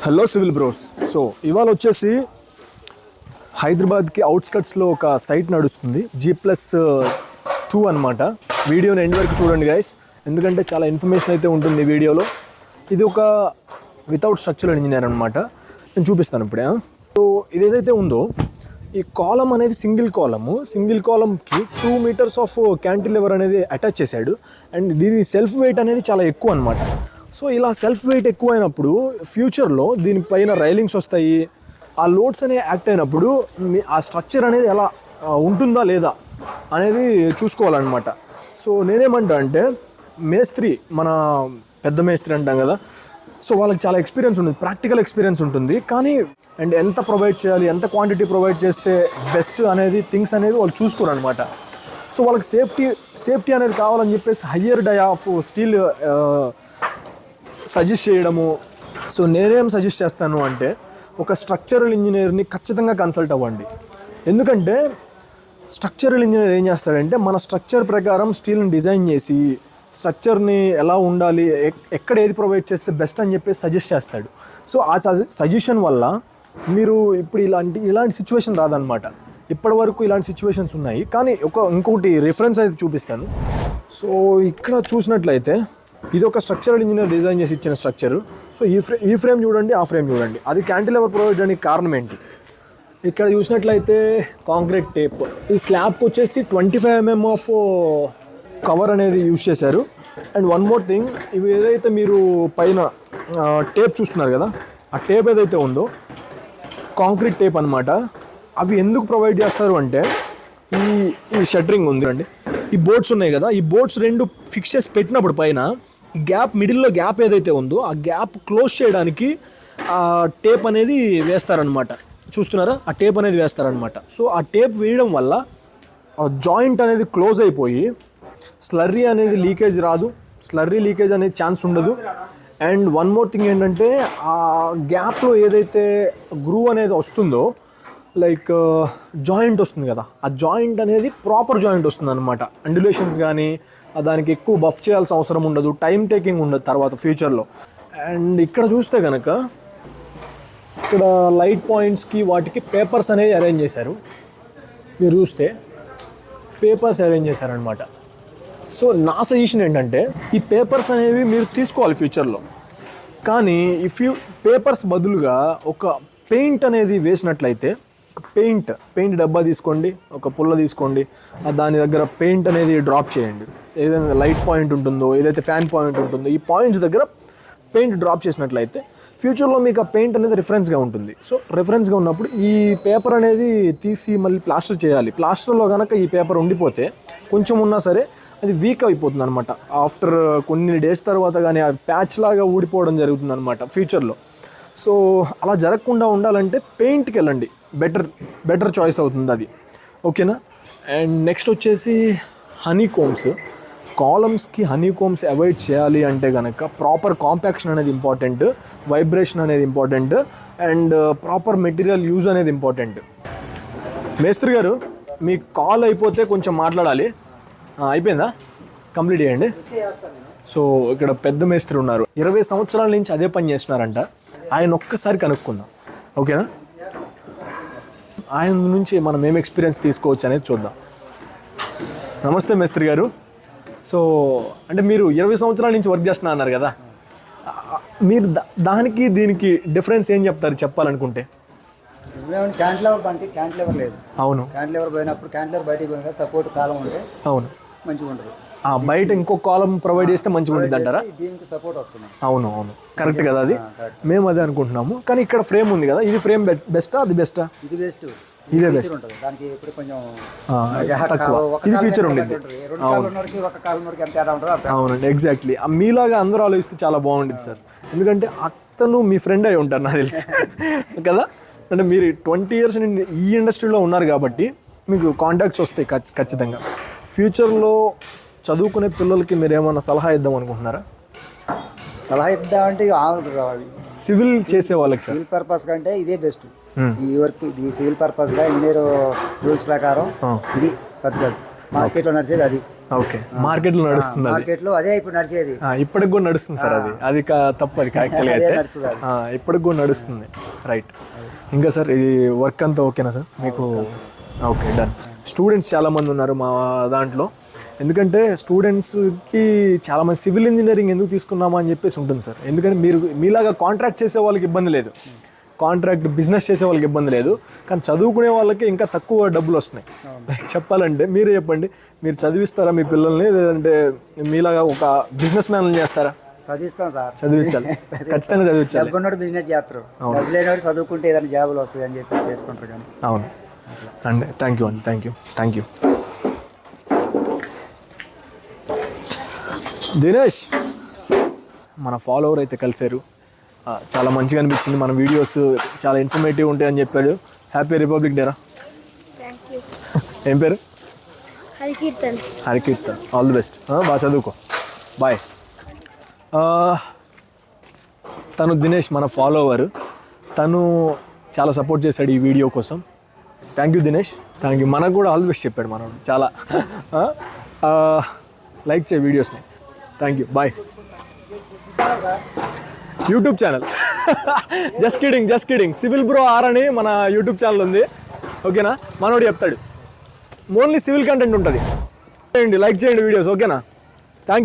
Hello civil bros. So ఇవాళ వచ్చేసి హైదరాబాద్కి అవుట్స్కట్స్లో ఒక సైట్ నడుస్తుంది, G+2 అనమాట. వీడియోని ఎండ్ వరకు చూడండి గైస్, ఎందుకంటే చాలా ఇన్ఫర్మేషన్ అయితే ఉంటుంది ఈ వీడియోలో. ఇది ఒక వితౌట్ స్ట్రక్చరల్ ఇంజనీర్ అనమాట. నేను చూపిస్తాను ఇప్పుడే. సో ఇది ఏదైతే ఉందో ఈ కాలం అనేది సింగిల్ కాలంకి 2 meters ఆఫ్ క్యాంటిలివర్ అనేది అటాచ్ చేశాడు. అండ్ దీని సెల్ఫ్ వెయిట్ అనేది చాలా ఎక్కువ అనమాట. సో ఇలా సెల్ఫ్ వెయిట్ ఎక్కువ అయినప్పుడు ఫ్యూచర్లో దీనిపైన రైలింగ్స్ వస్తాయి. ఆ లోడ్స్ అనేవి యాక్ట్ అయినప్పుడు ఆ స్ట్రక్చర్ అనేది ఎలా ఉంటుందా లేదా అనేది చూసుకోవాలన్నమాట. సో నేనేమంటా అంటే మేస్త్రి, మన పెద్ద మేస్త్రి అంటాం కదా, సో వాళ్ళకి చాలా ఎక్స్పీరియన్స్ ఉంటుంది, ప్రాక్టికల్ ఎక్స్పీరియన్స్ ఉంటుంది. కానీ అండ్ ఎంత ప్రొవైడ్ చేయాలి, ఎంత క్వాంటిటీ ప్రొవైడ్ చేస్తే బెస్ట్ అనేది థింగ్స్ అనేది వాళ్ళు చూసుకోరు అనమాట. సో వాళ్ళకి సేఫ్టీ అనేది కావాలని చెప్పేసి higher die of steel suggest చేయడము. సో నేనేం సజెస్ట్ చేస్తాను అంటే ఒక స్ట్రక్చరల్ ఇంజనీర్ని ఖచ్చితంగా కన్సల్ట్ అవ్వండి. ఎందుకంటే స్ట్రక్చరల్ ఇంజనీర్ ఏం చేస్తాడంటే మన స్ట్రక్చర్ ప్రకారం స్టీల్ని డిజైన్ చేసి స్ట్రక్చర్ని ఎలా ఉండాలి, ఎక్కడ ఏది ప్రొవైడ్ చేస్తే బెస్ట్ అని చెప్పేసి సజెస్ట్ చేస్తాడు. సో ఆ సజెషన్ వల్ల మీరు ఇప్పుడు ఇలాంటి సిచ్యువేషన్ రాదనమాట. ఇప్పటి వరకు ఇలాంటి సిచ్యువేషన్స్ ఉన్నాయి. కానీ ఇంకొకటి రిఫరెన్స్ అయితే చూపిస్తాను. సో ఇక్కడ చూసినట్లయితే ఇది ఒక స్ట్రక్చరల్ ఇంజనీర్ డిజైన్ చేసి ఇచ్చిన స్ట్రక్చరు. సో ఈ ఫ్రేమ్ చూడండి, ఆ ఫ్రేమ్ చూడండి, అది క్యాంటిలివర్ ప్రొవైడ్ చేయడానికి కారణం ఏంటి? ఇక్కడ చూసినట్లయితే కాంక్రీట్ టేప్, ఈ స్లాబ్కి వచ్చేసి 25 mm ఆఫ్ కవర్ అనేది యూజ్ చేశారు. అండ్ వన్ మోర్ థింగ్, ఇవి ఏదైతే మీరు పైన టేప్ చూస్తున్నారు కదా, ఆ టేప్ ఏదైతే ఉందో కాంక్రీట్ టేప్ అనమాట. అవి ఎందుకు ప్రొవైడ్ చేస్తారు అంటే ఈ షట్టరింగ్ ఉంది అండి, ఈ బోర్డ్స్ ఉన్నాయి కదా, ఈ బోర్డ్స్ 2 ఫిక్స్ చేసి పెట్టినప్పుడు పైన ఈ గ్యాప్, మిడిల్లో గ్యాప్ ఏదైతే ఉందో ఆ గ్యాప్ క్లోజ్ చేయడానికి ఆ టేప్ అనేది వేస్తారనమాట. చూస్తున్నారా, ఆ టేప్ అనేది వేస్తారనమాట. సో ఆ టేప్ వేయడం వల్ల జాయింట్ అనేది క్లోజ్ అయిపోయి స్లర్రీ అనేది లీకేజ్ రాదు, స్లర్రీ లీకేజ్ అనేది ఛాన్స్ ఉండదు. అండ్ వన్ మోర్ థింగ్ ఏంటంటే ఆ గ్యాప్లో ఏదైతే గ్రూవ్ అనేది వస్తుందో, లైక్ జాయింట్ వస్తుంది కదా, ఆ జాయింట్ అనేది ప్రాపర్ జాయింట్ వస్తుంది అనమాట. అండ్యులేషన్స్ కానీ దానికి ఎక్కువ బఫ్ చేయాల్సిన అవసరం ఉండదు, టైం టేకింగ్ ఉండదు తర్వాత ఫ్యూచర్లో. అండ్ ఇక్కడ చూస్తే కనుక ఇక్కడ లైట్ పాయింట్స్కి వాటికి పేపర్స్ అనేవి అరేంజ్ చేశారు. మీరు చూస్తే పేపర్స్ అరేంజ్ చేశారనమాట. సో నా సజెషన్ ఏంటంటే ఈ పేపర్స్ అనేవి మీరు తీసుకోవాలి ఫ్యూచర్లో. కానీ పేపర్స్ బదులుగా ఒక పెయింట్ అనేది వేసినట్లయితే, పెయింట్ డబ్బా తీసుకోండి, ఒక పుల్ల తీసుకోండి, దాని దగ్గర పెయింట్ అనేది డ్రాప్ చేయండి. ఏదైనా లైట్ పాయింట్ ఉంటుందో, ఏదైతే ఫ్యాన్ పాయింట్ ఉంటుందో, ఈ పాయింట్స్ దగ్గర పెయింట్ డ్రాప్ చేసినట్లయితే ఫ్యూచర్లో మీకు ఆ పెయింట్ అనేది రిఫరెన్స్గా ఉంటుంది. సో రిఫరెన్స్గా ఉన్నప్పుడు ఈ పేపర్ అనేది తీసి మళ్ళీ ప్లాస్టర్ చేయాలి. ప్లాస్టర్లో కనుక ఈ పేపర్ ఉండిపోతే కొంచెం ఉన్నా సరే అది వీక్ అయిపోతుంది అనమాట. ఆఫ్టర్ కొన్ని డేస్ తర్వాత కానీ ఆ ప్యాచ్ లాగా ఊడిపోవడం జరుగుతుంది అనమాట ఫ్యూచర్లో. సో అలా జరగకుండా ఉండాలంటే పెయింట్కి వెళ్ళండి, బెటర్ చాయిస్ అవుతుంది అది. ఓకేనా? అండ్ నెక్స్ట్ వచ్చేసి హనీ కోమ్స్. కాలమ్స్కి హనీ కోమ్స్ అవాయిడ్ చేయాలి అంటే కనుక ప్రాపర్ కాంపాక్షన్ అనేది ఇంపార్టెంట్, వైబ్రేషన్ అనేది important, and proper material use అనేది ఇంపార్టెంట్. మేస్త్రి గారు, మీ కాల్ అయిపోతే కొంచెం మాట్లాడాలి. అయిపోయిందా? కంప్లీట్ చేయండి. సో ఇక్కడ పెద్ద మేస్త్రి ఉన్నారు, 20 సంవత్సరాల నుంచి అదే పని చేస్తున్నారంట. ఆయన ఒక్కసారి కనుక్కుందాం, ఓకేనా? ఆయన నుంచి మనం ఏం ఎక్స్పీరియన్స్ తీసుకోవచ్చు అనేది చూద్దాం. నమస్తే మేస్త్రి గారు. సో అంటే మీరు 20 సంవత్సరాల నుంచి వర్క్ చేస్తున్నా అన్నారు కదా, మీరు దానికి దీనికి డిఫరెన్స్ ఏం చెప్తారు చెప్పాలనుకుంటే? క్యాంటిలివర్ బండి క్యాంటిలివర్ లేదు. అవును, క్యాంటిలివర్ పోయినప్పుడు క్యాంటిలివర్ బయటికి పోయిన సపోర్ట్ కాలం ఉంటే అవును మంచిగా ఉంటుంది. బయట ఇంకో కాలం ప్రొవైడ్ చేస్తే మంచిగా ఉంటుంది అంటారా? దీనికి సపోర్ట్ వస్తుంది. అవును, కరెక్ట్ కదా, అది మేము అదే అనుకుంటున్నాము. కానీ ఇక్కడ ఫ్రేమ్ ఉంది కదా, ఇది ఫ్రేమ్ బెస్టా అది బెస్టా? ఇది బెస్ట్, ఇదే బెస్ట్. దానికి ఇప్పుడు కొంచెం తక్కువ, ఇది ఫీచర్ ఉండేది. అవునండి, ఎగ్జాక్ట్లీ. మీలాగా అందరూ ఆలోచిస్తే చాలా బాగుంటుంది సార్. ఎందుకంటే అతను మీ ఫ్రెండ్ అయి ఉంటారు నాకు తెలిసి కదా. అంటే మీరు 20 years ఈ ఇండస్ట్రీలో ఉన్నారు కాబట్టి మీకు కాంటాక్ట్స్ వస్తాయి ఖచ్చితంగా. ఫ్యూచర్లో చదువుకునే పిల్లలకి మీరు ఏమైనా సలహా ఇద్దాం అనుకుంటున్నారా? సలహా ఇద్దామంటే సివిల్ చేసే వాళ్ళకి సార్, సివిల్ పర్పస్ కంటే ఇదే బెస్ట్. ఈ వర్క్ ఇది సివిల్ పర్పస్గా ఇంజనీర్ రూల్స్ ప్రకారం ఇది పర్పస్. మార్కెట్లో నడిచేది అది. ఓకే, మార్కెట్లో నడుస్తుంది అది. మార్కెట్లో అదే ఇప్పుడు నడిచేది. ఇప్పటికి కూడా నడుస్తుంది సార్ అది. అది తప్పు, అది యాక్చువల్గా అదే అయితే నడుస్తుంది అది. ఇప్పటికి కూడా నడుస్తుంది. రైట్. ఇంకా సార్ ఇది వర్క్ అంతా ఓకేనా సార్ మీకు? Okay, done. స్టూడెంట్స్ చాలామంది ఉన్నారు మా దాంట్లో. ఎందుకంటే స్టూడెంట్స్కి చాలామంది సివిల్ ఇంజనీరింగ్ ఎందుకు తీసుకున్నామా అని చెప్పేసి ఉంటుంది సార్. ఎందుకంటే మీరు మీలాగా కాంట్రాక్ట్ చేసే వాళ్ళకి ఇబ్బంది లేదు, కాంట్రాక్ట్ బిజినెస్ చేసే వాళ్ళకి ఇబ్బంది లేదు, కానీ చదువుకునే వాళ్ళకి ఇంకా తక్కువ డబ్బులు వస్తున్నాయి. లైక్ చెప్పాలంటే మీరే చెప్పండి, మీరు చదివిస్తారా మీ పిల్లల్ని, లేదంటే మీలాగా ఒక బిజినెస్ మ్యాన్ చేస్తారా? చదివిస్తాం సార్, చదివించాలి, ఖచ్చితంగా చదివించాలి. డబ్బున్నోడు బిజినెస్ చేస్తారు, డబ్బు లేనివాడు చదువుకుంటే ఏదైనా జాబులు వస్తుంది అని చెప్పి చేసుకుంటారు. కానీ అవును అండి. థ్యాంక్ యూ అండి, థ్యాంక్ యూ. దినేష్ మన ఫాలోవర్ అయితే కలిశారు, చాలా మంచిగా అనిపించింది. మన వీడియోస్ చాలా ఇన్ఫర్మేటివ్ ఉంటాయి అని చెప్పాడు. హ్యాపీ రిపబ్లిక్ డేరా. ఏం పేరు? హరికీర్తన్. ఆల్ ది బెస్ట్, బాగా చదువుకో, బాయ్. తను దినేష్ మన ఫాలోవర్, తను చాలా సపోర్ట్ చేశాడు ఈ వీడియో కోసం. Thank you Dinesh, thank you. మనకు కూడా ఆల్ ది బెస్ట్ చెప్పాడు మనోడు చాలా. లైక్ చేయ వీడియోస్ని. Thank you, bye. YouTube channel just kidding civil bro are అని మన యూట్యూబ్ ఛానల్ ఉంది, ఓకేనా? మనోడు చెప్తాడు, ఓన్లీ సివిల్ కంటెంట్ ఉంటుంది. లైక్ చేయండి వీడియోస్, ఓకేనా? Thank you.